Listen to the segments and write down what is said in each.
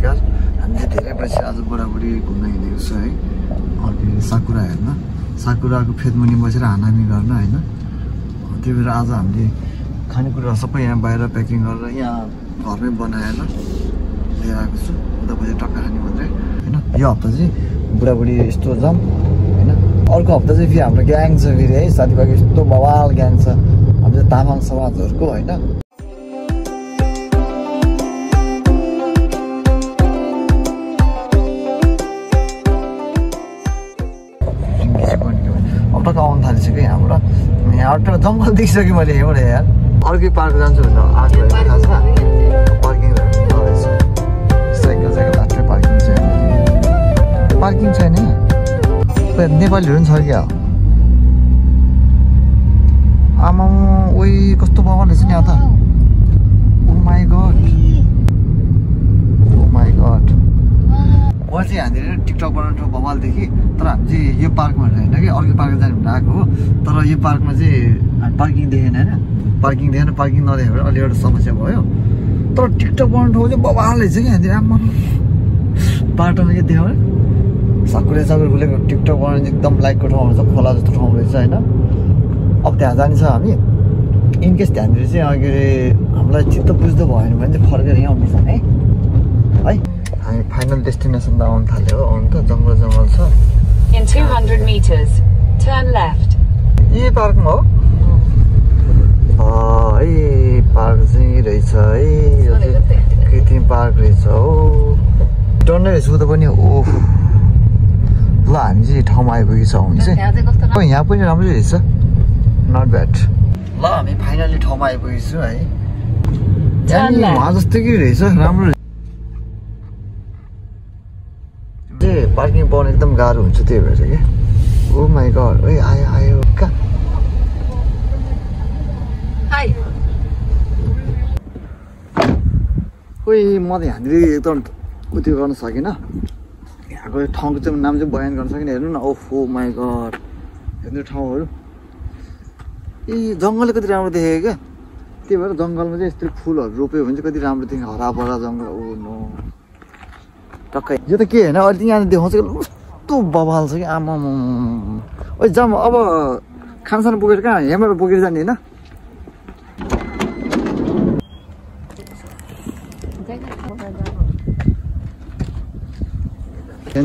नमस्कार। हामी चाहिँ धेरै पछि आज बुढाबुढी घुम्न हिँडेको छु है। अनि साकुरा हेर्न, साकुराको फेदमुनि बसेर हानामी गर्न होइन। त्यही भएर आज हामीले खानेकुरा सबै यहाँ बाहिर प्याकिङ गरेर यहाँ घरमै बनाएर लिएर आएको छु। उता पछि टक्का खाने मात्रै होइन। यो हप्ता चाहिँ बुढाबुढी यस्तो जाउँ होइन। अर्को हप्ता चाहिँ फेरि हाम्रो ग्याङ छ फेरि है, साथीभाइको यस्तो बवाल ग्याङ छ हाम्रो चाहिँ तामाङ समाजहरूको होइन। अब टक्क आउनु थालिसक्यो यहाँबाट। यहाँबाट जङ्गल देखिसक्यो मैले यहाँबाट यार। अर्कै पार्क जान्छु भनेर आएको थाहा छ। पार्किङ रहेछ, साइकल लास्टै पार्किङ छ। पार्किङ छैन नेपालीहरू पनि छ क्या। आमा ओइ कस्तो बवाल रहेछ नि यहाँ त। Oh my god, oh my god. म चाहिँ यहाँनिर टिकटक बनाउनु ठाउँ बवालदेखि, तर हामी चाहिँ यो पार्कमा होइन कि अर्को पार्क जाने भनेर आएको हो। तर यो पार्कमा चाहिँ पार्किङ देखेन होइन। पार्किङ देखेन, पार्किङ नदेखेर अलि एउटा समस्या भयो। तर टिकटक बनाउनु ठाउँ चाहिँ बवाल रहेछ कि यहाँनिर। आमा बाटोमा के देख्यो साकुरे खुलेको टिकटक बनाउने एकदम लाइकको ठाउँहरू छ, खोला जस्तो ठाउँ रहेछ होइन। अब त्यहाँ जान्छ हामी। इनकेस त्यहाँनिर चाहिँ के अरे हामीलाई चित्त बुझ्दो भएन भने चाहिँ फर्केर यहाँ आउनुपर्छ है। हामी फाइनल डेस्टिनेसन त आउनु थाल्यो हो। आउनु त जङ्गल छ। In 200 meters, turn left. यही पार्कमा हो। यही पार्क चाहिँ रहेछ है। यो चाहिँ कृत्रिम पार्क रहेछ हो। डन्नै रहेछ उता पनि। ओह ल हामी चाहिँ ठाउँमा आइपुगेको छ। हुन्छ यहाँ पनि राम्रै रहेछ, नट ब्याड। ल हामी फाइनली ठाउँमा आइपुगेको छु है। उहाँ जस्तै रहेछ, राम्रो। पार्किङ पाउनु एकदम गाह्रो हुन्छ, त्यही भएर क्या। ओ माई गड, ओइ आयो आयो कहाँ। खोइ म त यहाँनिर एकदम उत्यो गर्न सकिनँ। यहाँको ठाउँको चाहिँ नाम चाहिँ बयान गर्न सकिनँ। हेर्नु न, ओहो माई गड, हेर्नु ठाउँहरू। ए जङ्गलले कति राम्रो देखेको क्या। त्यही भएर जङ्गलमा चाहिँ यस्तो फुलहरू रोप्यो भने चाहिँ कति राम्रो देख्यो, हराभरा जङ्गल। ओ नो टक्कै यो त के होइन, अहिले यहाँ देखाउँछ कस्तो बवाल छ कि। आमा ओ जाम अब खानसाना बोकेर कहाँ यहाँबाट बोकेर जाने होइन।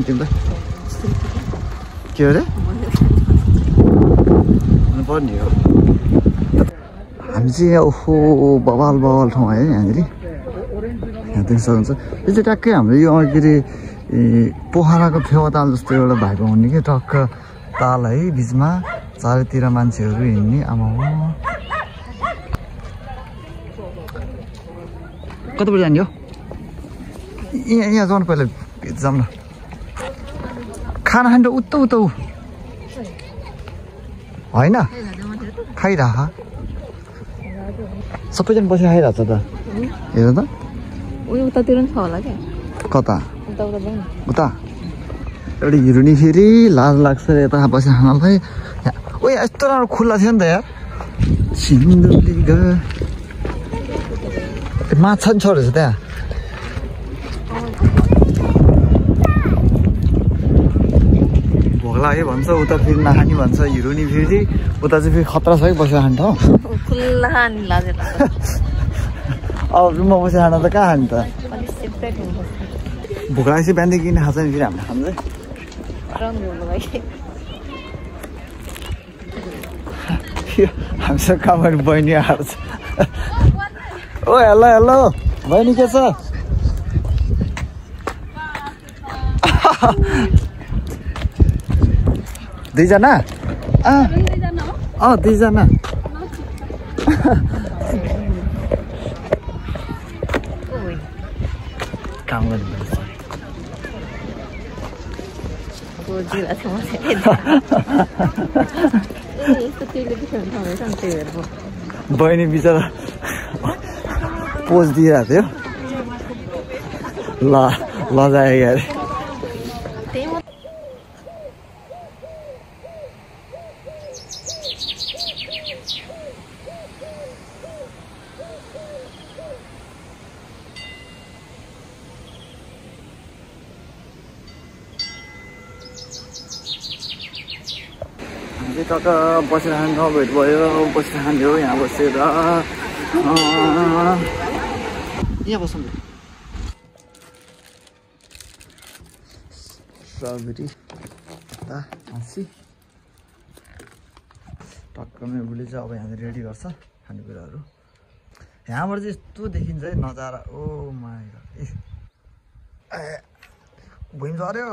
तिमीलाई के अरे पर्ने हो। हामी चाहिँ ओहो बवाल ठाउँ है यहाँनिर। यहाँ देख्न सक्नुहुन्छ यो चाहिँ ट्याक्कै हाम्रो यो के अरे पोखराको फेवा ताल जस्तो एउटा भएको हुने कि। टक्क ताल है बिचमा, चारैतिर मान्छेहरू हिँड्ने। आमा कताबाट जाने हो। यहाँ जाउँ पहिला, जाउँ न। खाना खान्छ उता होइन, खाइरह सबैजना बसेर खाइरहेको छ त। हेर त उतातिर पनि छ होला क्या। कता उता एउटा हिरोनी फेरि लाज लाग्छ यता बसेर खानालाई। ओ यस्तो राम्रो खुल्ला थियो नि त यार। माछा पनि छ रहेछ त्यहाँ। भोक लाग्यो भन्छ, उता फेरि नखाने भन्छ हिरोनी फेरि। उता चाहिँ फेरि खतरा छ कि बसेर खाने ठाउँ। खुल्ला खाने लागेर अब रुममा बसेर खाना त कहाँ खाने त। भोक लागेपछि बिहानदेखि किन खान्छ नि फेरि हामीले खान्छ। हामीसँग कामहरू बहिनी आएको छ। ओ हेलो हेलो बहिनी के छ। दुईजना दुईजना काम गर्नुपर्छ। बहिनी बिचरा पोज दिइरहेको थियो। लजायो अरे। टक्क बसेर खानु भेट भयो बसेर खान्थ्यो यहाँ बसेर यहाँ बस्नु स्ट्रबेरी हाँसी टक्क मेरो बुढीले चाहिँ अब यहाँ रेडी गर्छ खानेकुराहरू यहाँबाट चाहिँ यस्तो देखिन्छ है नजारा ओ माई गॉड ए भुइँ झऱ्यो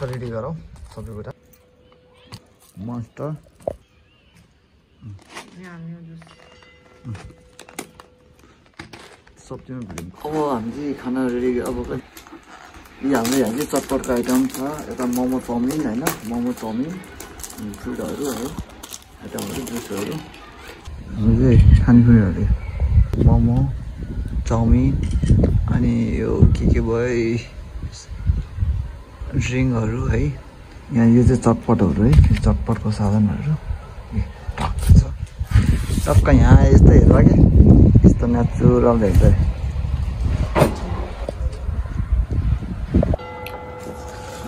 रेडी गरौँ सबै कुरा मन्स्टर सब्जीमा भिडियो अब हामी चाहिँ खाना रेडी अब यो हाम्रो यहाँ चाहिँ चटपटको आइटम छ यता मोमो चाउमिन होइन मोमो चाउमिन फ्रुटहरू है आइटमहरू जुसहरू हाम्रो चाहिँ खानेकुराहरू मोमो चाउमिन अनि यो के भयो ड्रिङ्कहरू है यहाँ यो चाहिँ चटपटहरू है चटपटको साधनहरू टक्क छ टक्क यहाँ यस्तो हेर्दा कि यस्तो नेचुरल हेर्दा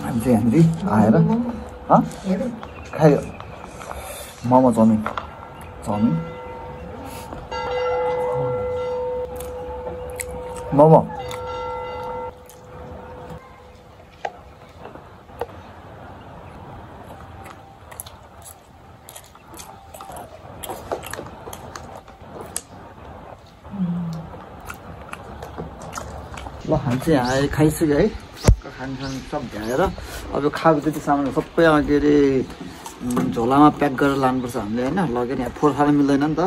हामी चाहिँ यहाँनिर आएर खायो मोमो चाउमिन मोमो ल हामी चाहिँ यहाँ खाइसक्यो है खानसान सब भ्याएर अब खाएको त्यति सामान सबै के अरे झोलामा प्याक गरेर लानुपर्छ हामीले होइन लगेर यहाँ फोहोर खान मिल्दैन नि त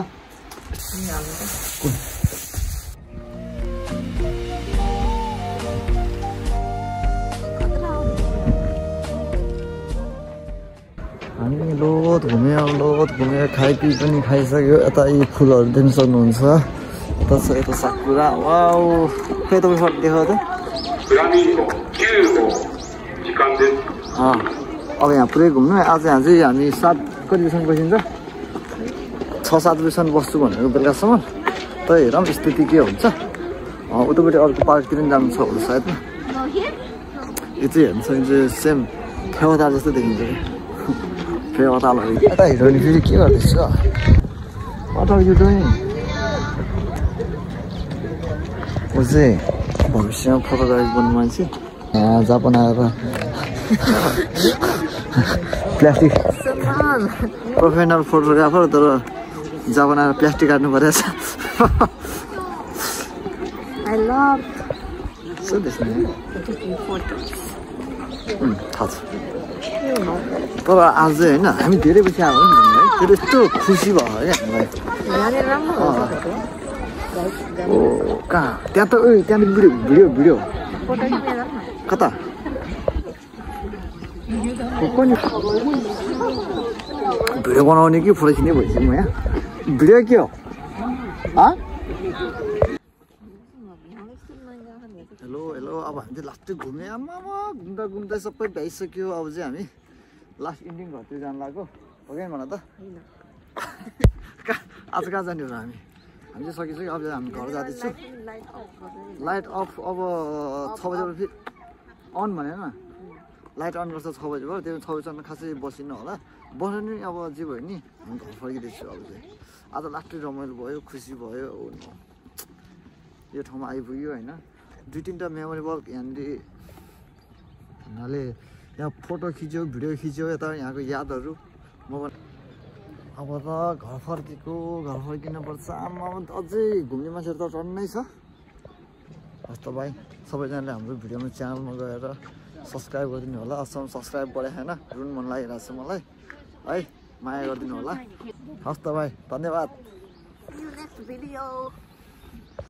हामी लोत घुम्यो खाइपी पनि खाइसक्यो यता यी फुलहरू देख्न सक्नुहुन्छ यता छ यता साकुरा वाउ खै तपाईँ फट देखाउ त अब यहाँ पुरै घुम्नु आज यहाँ चाहिँ हामी 7 कति बजीसम्म बसिन्छ 6-7 बजीसम्म बस्छु भनेको बेलुकासम्म त हेरौँ स्थिति के हुन्छ उतापट्टि अर्को पार्कतिर पनि जानु छ होला सायद यो चाहिँ हेर्नु सकिन्छ सेम फेवाताल जस्तो देखिन्छ फेवातालहरू यता हिरोइन फेरि के गर्दैछ वाट आर यु डुइङ ऊ चाहिँ भविष्यमा फोटोग्राफी बन्नु मान्छे यहाँ जापान आएर प्लास्टिक प्रोफेसनल फोटोग्राफर तर जापान आएर प्लास्टिक काट्नु परेछ थाहा छ तर आज चाहिँ होइन हामी धेरै पछि आयो नि है त्यो यस्तो खुसी भयो है हामीलाई ओ कहाँ त्यहाँ त त्यहाँनिर भिडियो कता भिडियो बनाउने कि फोटो खिच्ने भइसक्यो म यहाँ भिडियो के हो हेलो अब हामी चाहिँ लास्ट घुम्यो आमा घुम्दा सबै भ्याइसक्यो अब चाहिँ हामी लास्ट इन्डिङ घरतिर जानु लाग्यो हो कि भन त आज कहाँ जाने हो हामी चाहिँ सकिसक्यो अब हामी घर जाँदैछु लाइट अफ अब 6 बजेबाट फेरि अन भनेन लाइट अन गर्छ 6 बजेबाट त्यो 6 बजीसम्म खासै बसिन्न होला बस्नु नि अब जे भयो नि हामी घर फर्किँदैछु अब चाहिँ आज लास्टै रमाइलो भयो खुसी भयो यो ठाउँमा आइपुग्यो होइन 2-3टा मेमोरेबल यहाँनिर हुनाले यहाँ फोटो खिच्यो भिडियो खिच्यो यता यहाँको यादहरू म अब त घर फर्किनुपर्छ आमा अझै घुम्ने मान्छेहरू त टन्नै छ हस् त भाइ सबैजनाले हाम्रो भिडियोमा च्यानलमा गएर सब्सक्राइब गरिदिनु होला अझसम्म सब्सक्राइब गरेको छैन रुन मन लागिरहेको छ मलाई है माया गरिदिनु होला हस् त भाइ धन्यवाद